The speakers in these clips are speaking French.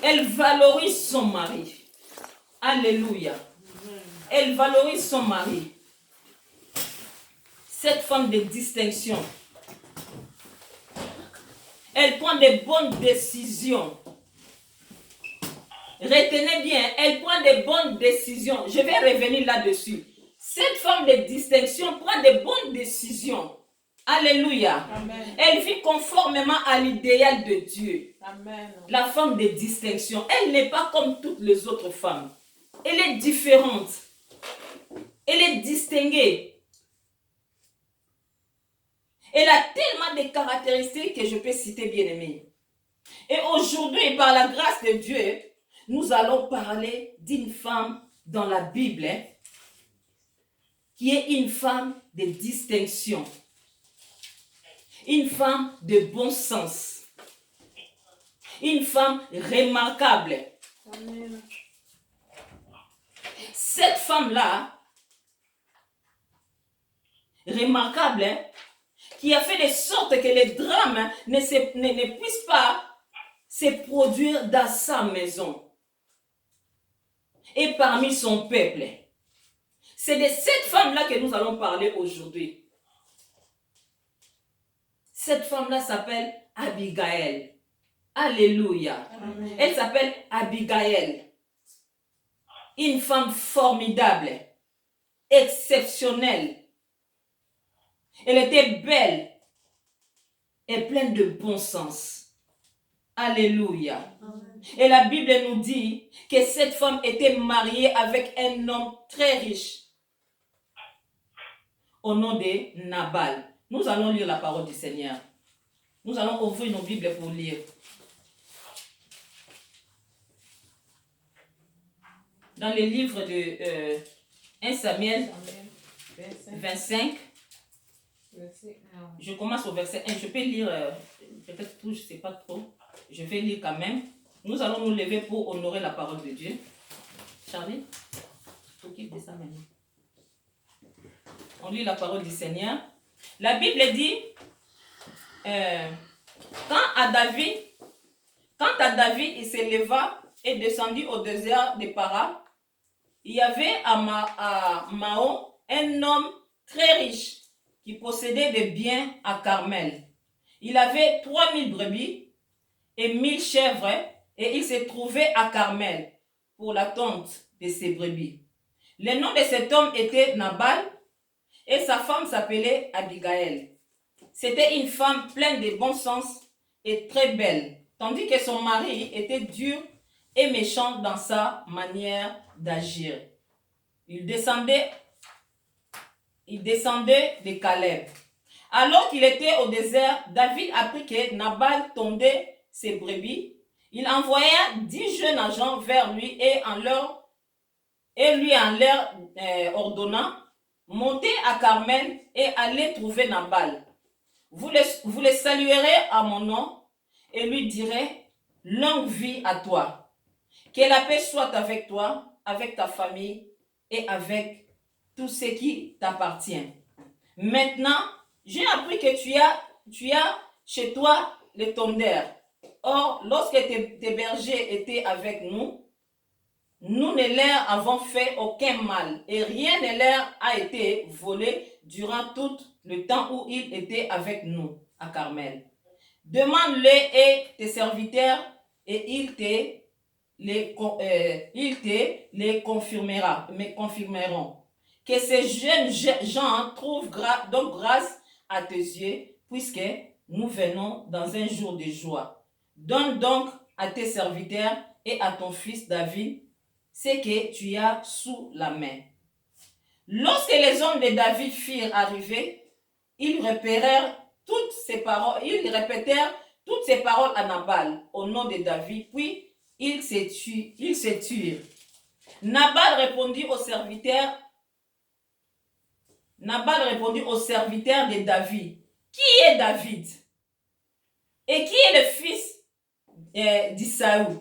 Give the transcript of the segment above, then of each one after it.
Elle valorise son mari. Alléluia. Elle valorise son mari. Cette femme de distinction. Elle prend des bonnes décisions. Retenez bien, elle prend des bonnes décisions. Je vais revenir là-dessus. Cette femme de distinction prend des bonnes décisions. Alléluia. Amen. Elle vit conformément à l'idéal de Dieu. Amen. La femme de distinction, elle n'est pas comme toutes les autres femmes. Elle est différente. Elle est distinguée. Elle a tellement de caractéristiques que je peux citer, bien-aimés. Et aujourd'hui, par la grâce de Dieu, nous allons parler d'une femme dans la Bible, qui est une femme de distinction. Une femme de bon sens. Une femme remarquable. Amen. Cette femme-là, remarquable, qui a fait de sorte que les drames ne puissent pas se produire dans sa maison et parmi son peuple. C'est de cette femme-là que nous allons parler aujourd'hui. Cette femme-là s'appelle Abigail. Alléluia. Amen. Elle s'appelle Abigail. Une femme formidable, exceptionnelle. Elle était belle et pleine de bon sens. Alléluia. Amen. Et la Bible nous dit que cette femme était mariée avec un homme très riche au nom de Nabal. Nous allons lire la parole du Seigneur. Nous allons ouvrir nos Bibles pour lire. Dans le livre de 1 Samuel 25, je commence au verset 1. Je peux lire, peut-être tout, je ne sais pas trop. Je vais lire quand même. Nous allons nous lever pour honorer la parole de Dieu. Charlie, t'occupe de ça maintenant. On lit la parole du Seigneur. La Bible dit, quand à David, il s'éleva et descendit au désert de Para, il y avait à Maon un homme très riche qui possédait des biens à Carmel. Il avait 3000 brebis et 1000 chèvres et il se trouvait à Carmel pour la tonte de ses brebis. Le nom de cet homme était Nabal et sa femme s'appelait Abigail. C'était une femme pleine de bon sens et très belle, tandis que son mari était dur et méchant dans sa manière d'agir. Il descendait de Caleb. Alors qu'il était au désert, David apprit que Nabal tondait ses brebis. Il envoya 10 jeunes agents vers lui et lui en leur ordonnant: montez à Carmel et allez trouver Nabal. Vous le saluerez à mon nom et lui direz: longue vie à toi. Que la paix soit avec toi, avec ta famille et avec tout ce qui t'appartient. Maintenant, j'ai appris que tu as chez toi les tondeurs. Or, lorsque tes bergers étaient avec nous, nous ne leur avons fait aucun mal et rien ne leur a été volé durant tout le temps où ils étaient avec nous à Carmel. Demande-les et tes serviteurs et ils te les confirmeront. Que ces jeunes gens trouvent donc grâce à tes yeux, puisque nous venons dans un jour de joie. Donne donc à tes serviteurs et à ton fils David ce que tu as sous la main. Lorsque les hommes de David firent arriver, ils répétèrent toutes ces paroles à Nabal au nom de David, puis ils se turent. Nabal répondit aux serviteurs de David: qui est David? Et qui est le fils d'Isaïe?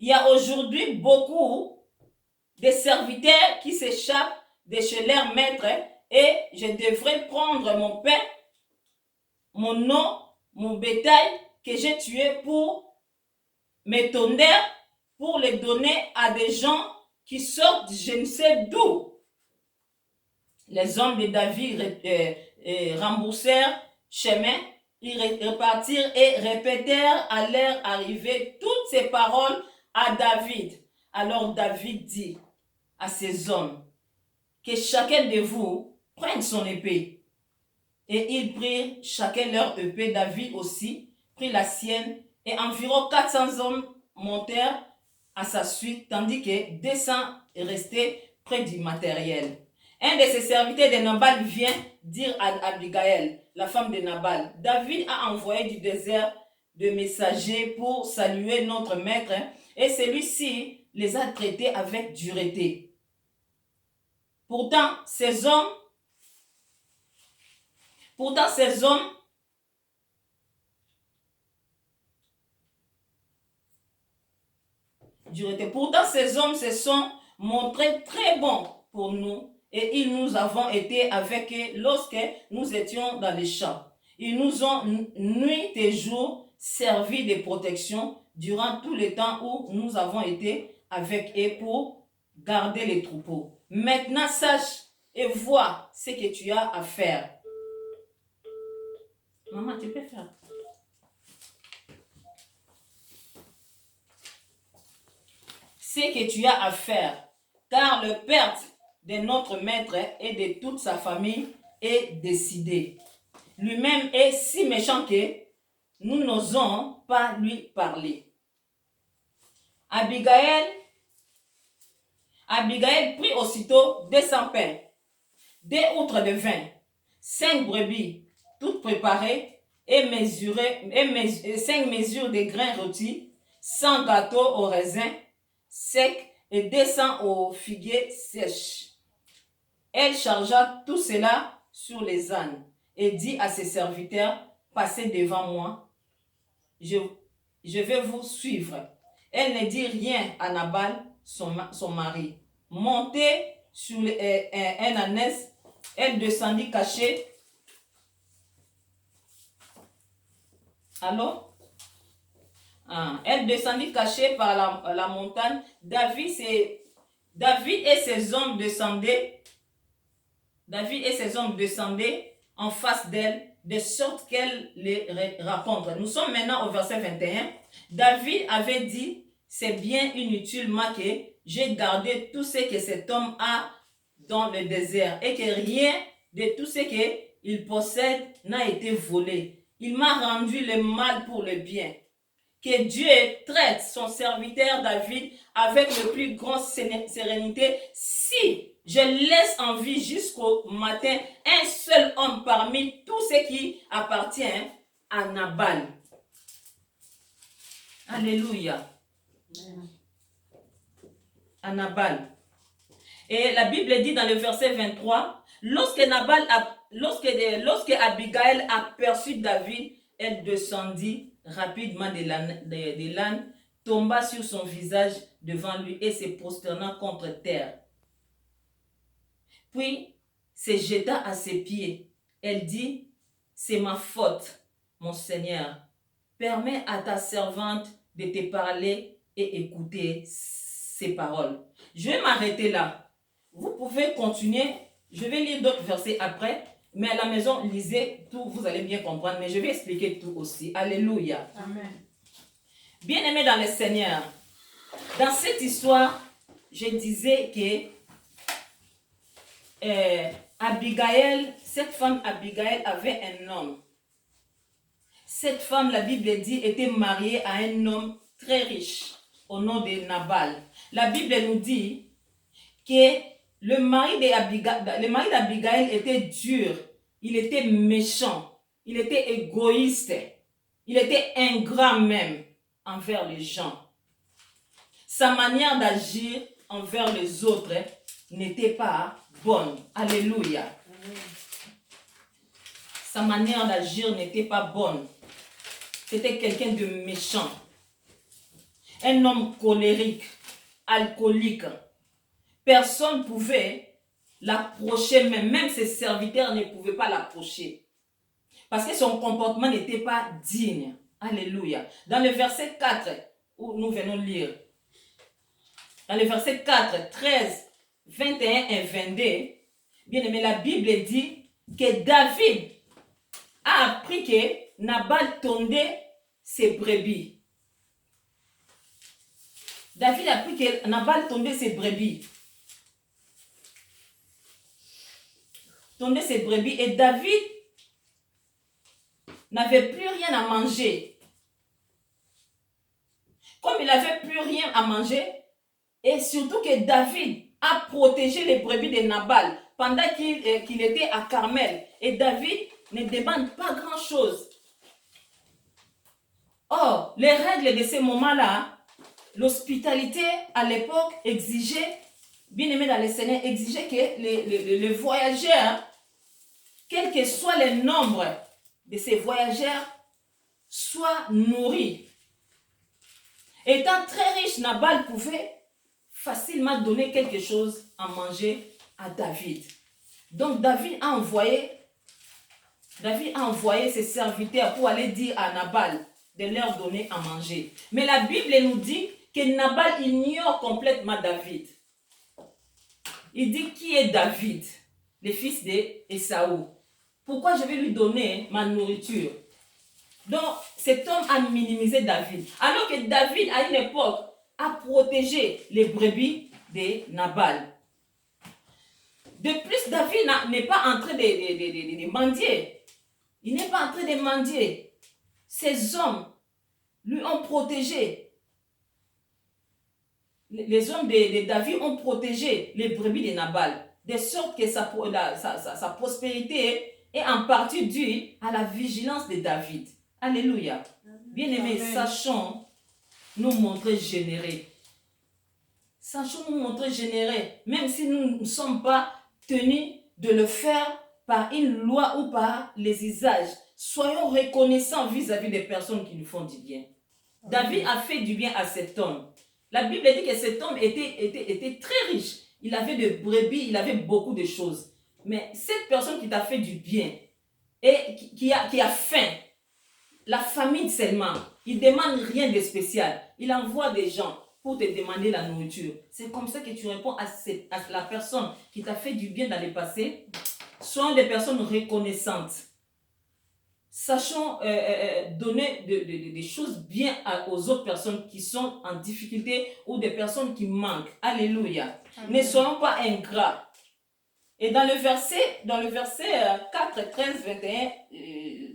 Il y a aujourd'hui beaucoup de serviteurs qui s'échappent de chez leur maître et je devrais prendre mon pain, mon nom, mon bétail que j'ai tué pour m'étonnèrent pour les donner à des gens qui sortent je ne sais d'où. Les hommes de David remboursèrent chemin, ils repartirent et répétèrent à leur arrivée toutes ces paroles à David. Alors David dit à ses hommes, que chacun de vous prenne son épée. Et ils prirent chacun leur épée. David aussi prit la sienne. Et environ 400 hommes montèrent à sa suite, tandis que 200 restaient près du matériel. Un de ses serviteurs de Nabal vient dire à Abigail, la femme de Nabal, David a envoyé du désert de messagers pour saluer notre maître, et celui-ci les a traités avec dureté. Pourtant, ces hommes, se sont montrés très bons pour nous et ils nous avons été avec eux lorsque nous étions dans les champs. Ils nous ont nuit et jour servi de protection durant tout le temps où nous avons été avec eux pour garder les troupeaux. Maintenant, sache et vois ce que tu as à faire. Maman, tu peux faire. Ce que tu as à faire, car le perte de notre maître et de toute sa famille est décidé. Lui-même est si méchant que nous n'osons pas lui parler. Abigail prit aussitôt 200 pains, 2 outres de vin, 5 brebis, toutes préparées, et 5 mesures de grains rôtis, 100 gâteaux au raisin secs et 200 au figuier sèches. Elle chargea tout cela sur les ânes et dit à ses serviteurs, passez devant moi, je vais vous suivre. Elle ne dit rien à Nabal, son mari. Montée sur un ânesse, elle descendit cachée. Allô? Elle descendit cachée par la montagne. David et ses hommes descendaient en face d'elle, de sorte qu'elle les rencontre. Nous sommes maintenant au verset 21. David avait dit, c'est bien inutilement que j'ai gardé tout ce que cet homme a dans le désert et que rien de tout ce qu'il possède n'a été volé. Il m'a rendu le mal pour le bien. Que Dieu traite son serviteur David avec le plus grande sérénité si je laisse en vie jusqu'au matin un seul homme parmi tous ceux qui appartiennent à Nabal. Alléluia. À Nabal. Et la Bible dit dans le verset 23, lorsque Abigail aperçut David, elle descendit rapidement de l'âne, tomba sur son visage devant lui et se prosternant contre terre. Puis se jeta à ses pieds. Elle dit, c'est ma faute, mon Seigneur. Permets à ta servante de te parler et écouter ces paroles. Je vais m'arrêter là. Vous pouvez continuer. Je vais lire d'autres versets après. Mais à la maison, lisez tout, vous allez bien comprendre. Mais je vais expliquer tout aussi. Alléluia. Amen. Bien-aimés dans le Seigneur, dans cette histoire, je disais que cette femme Abigail avait un homme. Cette femme, la Bible dit, était mariée à un homme très riche au nom de Nabal. La Bible nous dit que le mari d'Abigail était dur, il était méchant, il était égoïste, il était ingrat même envers les gens. Sa manière d'agir envers les autres n'était pas bonne. Alléluia. Sa manière d'agir n'était pas bonne. C'était quelqu'un de méchant. Un homme colérique, alcoolique. Personne ne pouvait l'approcher, même ses serviteurs ne pouvaient pas l'approcher. Parce que son comportement n'était pas digne. Alléluia. Dans le verset 4, où nous venons lire. Dans le verset 4, 13, 21 et 22, bien aimé, la Bible dit que David a appris que Nabal tondait ses brebis. David a appris que Nabal tondait ses brebis. Tondait ses brebis et David n'avait plus rien à manger. Comme il n'avait plus rien à manger, et surtout que David a protégé les brebis de Nabal pendant qu'il était à Carmel. Et David ne demande pas grand-chose. Or, les règles de ce moment-là, l'hospitalité à l'époque exigeait, bien aimé dans le Seigneur, exigeait que les voyageurs, quel que soit le nombre de ces voyageurs, soient nourris. Étant très riche, Nabal pouvait facilement donner quelque chose à manger à David. Donc David a envoyé ses serviteurs pour aller dire à Nabal de leur donner à manger. Mais la Bible nous dit que Nabal ignore complètement David. Il dit qui est David, le fils d'Ésaü. Pourquoi je vais lui donner ma nourriture? Donc cet homme a minimisé David. Alors que David, à une époque, a protégé les brebis de Nabal. De plus, David n'est pas en train de mendier. Il n'est pas en train de mendier. Ces hommes lui ont protégé. Les hommes de David ont protégé les brebis de Nabal, de sorte que sa prospérité est en partie due à la vigilance de David. Alléluia. Bien-aimés, sachons nous montrer généreux. Sachons nous montrer généreux, même si nous ne sommes pas tenus de le faire par une loi ou par les usages. Soyons reconnaissants vis-à-vis des personnes qui nous font du bien. David a fait du bien à cet homme. La Bible dit que cet homme était très riche. Il avait de brebis, il avait beaucoup de choses. Mais cette personne qui t'a fait du bien et qui a faim, la famine seulement, il ne demande rien de spécial. Il envoie des gens pour te demander la nourriture. C'est comme ça que tu réponds à la personne qui t'a fait du bien dans le passé. Soyons des personnes reconnaissantes. Sachons donner des choses bien aux autres personnes qui sont en difficulté ou des personnes qui manquent. Alléluia. Amen. Ne soyons pas ingrats. Et dans le verset 4, 13, 21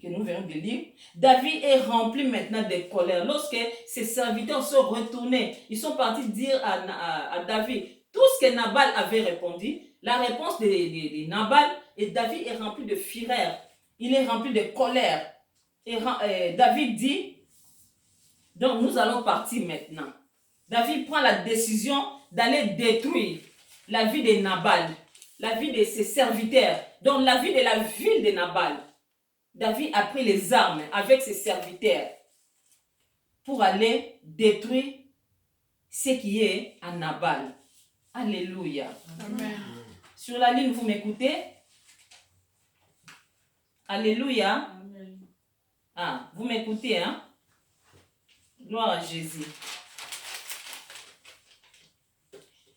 que nous venons de lire, David est rempli maintenant de colère. Lorsque ses serviteurs sont retournés, ils sont partis dire à David tout ce que Nabal avait répondu. La réponse de Nabal, et David est rempli de fureur. Il est rempli de colère. Et David dit, donc nous allons partir maintenant. David prend la décision d'aller détruire la vie de Nabal, la vie de ses serviteurs, donc la vie de la ville de Nabal. David a pris les armes avec ses serviteurs pour aller détruire ce qui est à Nabal. Alléluia. Amen. Sur la ligne, vous m'écoutez? Alléluia. Amen. Ah, vous m'écoutez, hein? Gloire à Jésus.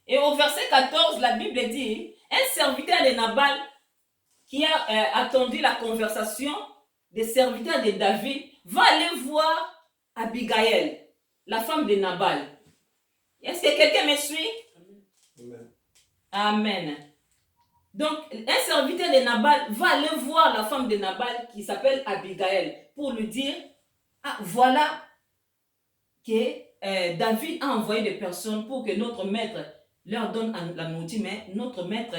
Et au verset 14, la Bible dit, un serviteur de Nabal qui a attendu la conversation des serviteurs de David va aller voir Abigail, la femme de Nabal. Est-ce que quelqu'un me suit? Amen. Amen. Donc, un serviteur de Nabal va aller voir la femme de Nabal qui s'appelle Abigail pour lui dire, ah, voilà que David a envoyé des personnes pour que notre maître leur donne la nourriture, mais notre maître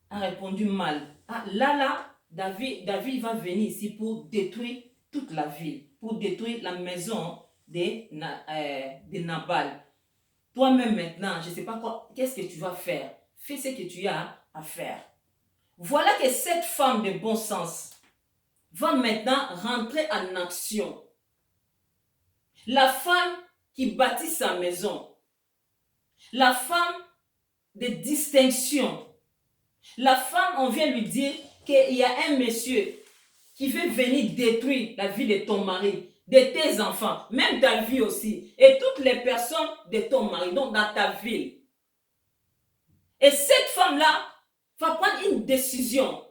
a répondu mal. Ah, là, David va venir ici pour détruire toute la ville, pour détruire la maison de Nabal. Toi-même maintenant, je ne sais pas quoi, qu'est-ce que tu vas faire? Fais ce que tu as à faire. Voilà que cette femme de bon sens va maintenant rentrer en action. La femme qui bâtit sa maison, la femme de distinction, la femme, on vient lui dire qu'il y a un monsieur qui veut venir détruire la vie de ton mari. de tes enfants, même ta vie aussi, et toutes les personnes de ton mari, donc dans ta ville. Et cette femme-là va prendre une décision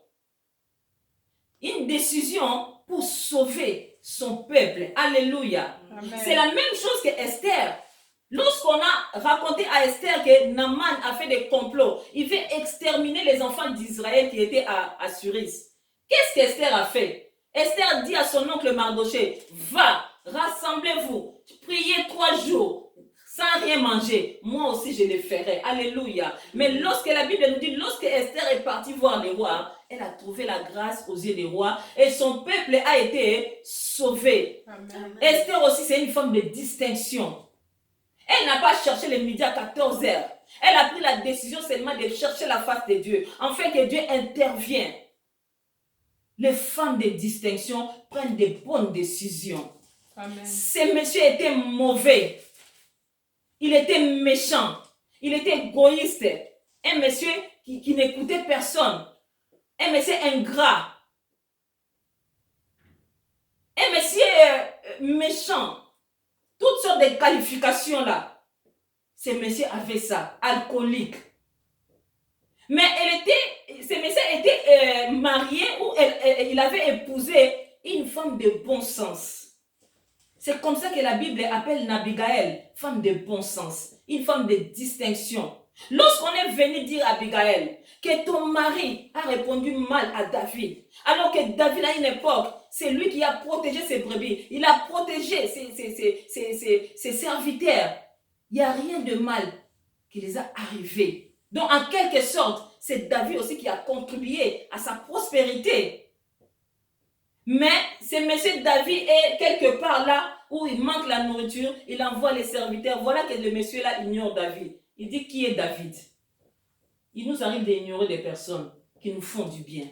pour sauver son peuple. Alléluia. C'est la même chose que Esther. Lorsqu'on a raconté à Esther que Naaman a fait des complots, il veut exterminer les enfants d'Israël qui étaient à Suris. Qu'est-ce qu'Esther a fait? Esther dit à son oncle Mardoché, va, rassemblez-vous, priez 3 jours sans rien manger. Moi aussi je le ferai. Alléluia. Mais lorsque la Bible nous dit, lorsque Esther est partie voir les rois, elle a trouvé la grâce aux yeux des rois et son peuple a été sauvé. Amen. Esther aussi, c'est une forme de distinction. Elle n'a pas cherché les midi à 14 heures. Elle a pris la décision seulement de chercher la face de Dieu, afin que Dieu intervienne. Les femmes de distinction prennent de bonnes décisions. Amen. Ce monsieur était mauvais. Il était méchant. Il était égoïste. Un monsieur qui n'écoutait personne. Un monsieur ingrat. Un monsieur méchant. Toutes sortes de qualifications là. Ce monsieur avait ça. Alcoolique. Mais ce monsieur était marié ou il avait épousé une femme de bon sens. C'est comme ça que la Bible appelle Abigail, femme de bon sens, une femme de distinction. Lorsqu'on est venu dire à Abigail que ton mari a répondu mal à David, alors que David à une époque, c'est lui qui a protégé ses brebis, il a protégé ses serviteurs. Il n'y a rien de mal qui les a arrivés. Donc en quelque sorte, c'est David aussi qui a contribué à sa prospérité. Mais ce monsieur David est quelque part là où il manque la nourriture, il envoie les serviteurs. Voilà que le monsieur là ignore David. Il dit qui est David? Il nous arrive d'ignorer des personnes qui nous font du bien.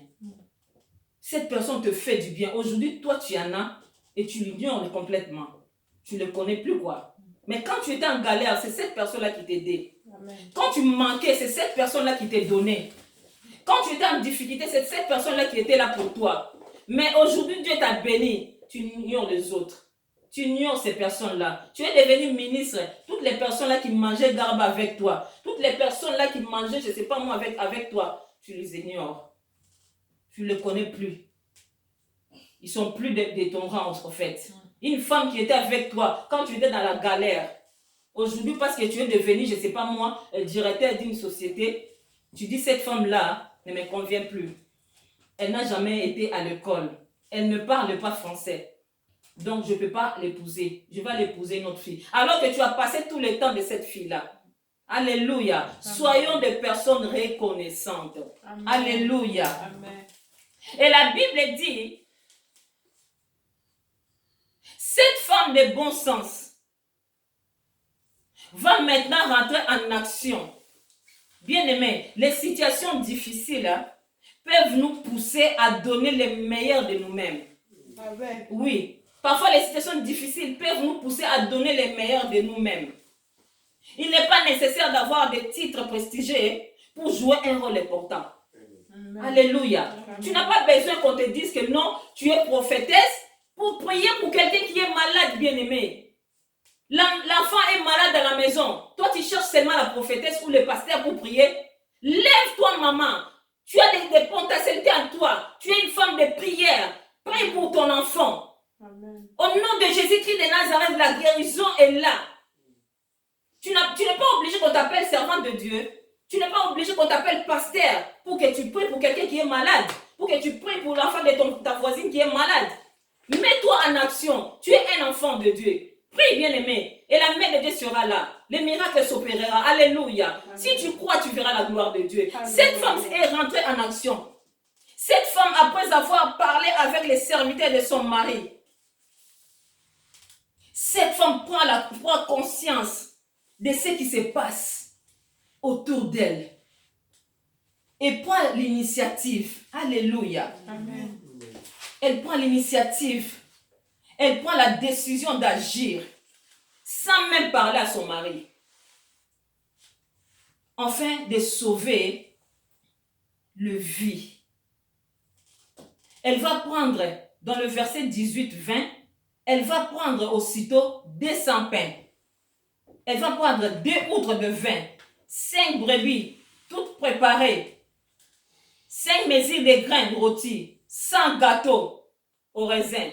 Cette personne te fait du bien. Aujourd'hui, toi tu en as et tu l'ignores complètement. Tu ne le connais plus quoi. Mais quand tu étais en galère, c'est cette personne-là qui t'aidait. Quand tu manquais, c'est cette personne-là qui t'est donnée. Quand tu étais en difficulté, c'est cette personne-là qui était là pour toi. Mais aujourd'hui, Dieu t'a béni. Tu ignores les autres. Tu ignores ces personnes-là. Tu es devenu ministre. Toutes les personnes-là qui mangeaient garbe avec toi. Toutes les personnes-là qui mangeaient, je ne sais pas moi, avec toi. Tu les ignores. Tu ne les connais plus. Ils ne sont plus de ton rang, en fait. Une femme qui était avec toi quand tu étais dans la galère. Aujourd'hui, parce que tu es devenu, je ne sais pas moi, directeur d'une société, tu dis cette femme-là ne me convient plus. Elle n'a jamais été à l'école. Elle ne parle pas français. Donc, je ne peux pas l'épouser. Je vais l'épouser une autre fille. Alors que tu as passé tout le temps de cette fille-là. Alléluia. Amen. Soyons des personnes reconnaissantes. Amen. Alléluia. Amen. Et la Bible dit, cette femme de bon sens va maintenant rentrer en action. Bien-aimés, les situations difficiles peuvent nous pousser à donner le meilleur de nous-mêmes. Amen. Oui. Parfois, les situations difficiles peuvent nous pousser à donner le meilleur de nous-mêmes. Il n'est pas nécessaire d'avoir des titres prestigieux pour jouer un rôle important. Amen. Alléluia. Amen. Tu n'as pas besoin qu'on te dise que non, tu es prophétesse pour prier pour quelqu'un qui est malade, bien-aimé. L'enfant est malade à la maison. Toi, tu cherches seulement la prophétesse ou le pasteur pour prier. Lève-toi, maman. Tu as des potentialités en toi. Tu es une femme de prière. Prie pour ton enfant. Amen. Au nom de Jésus-Christ de Nazareth, la guérison est là. Tu n'es pas obligé qu'on t'appelle servante de Dieu. Tu n'es pas obligé qu'on t'appelle pasteur pour que tu pries pour quelqu'un qui est malade. Pour que tu pries pour l'enfant de ta voisine qui est malade. Mets-toi en action. Tu es un enfant de Dieu. Prie, bien-aimé. Et la main de Dieu sera là. Le miracle s'opérera. Alléluia. Amen. Si tu crois, tu verras la gloire de Dieu. Amen. Cette femme est rentrée en action. Cette femme, après avoir parlé avec les serviteurs de son mari, cette femme prend conscience de ce qui se passe autour d'elle et prend l'initiative. Alléluia. Amen. Elle prend l'initiative. Elle prend la décision d'agir sans même parler à son mari. Afin de sauver le vie. Elle va prendre dans le verset 18-20 elle va prendre aussitôt 200 pains. Elle va prendre 2 outres de vin, 5 brebis, toutes préparées, 5 mesures de grains rôtis, 100 gâteaux au raisin.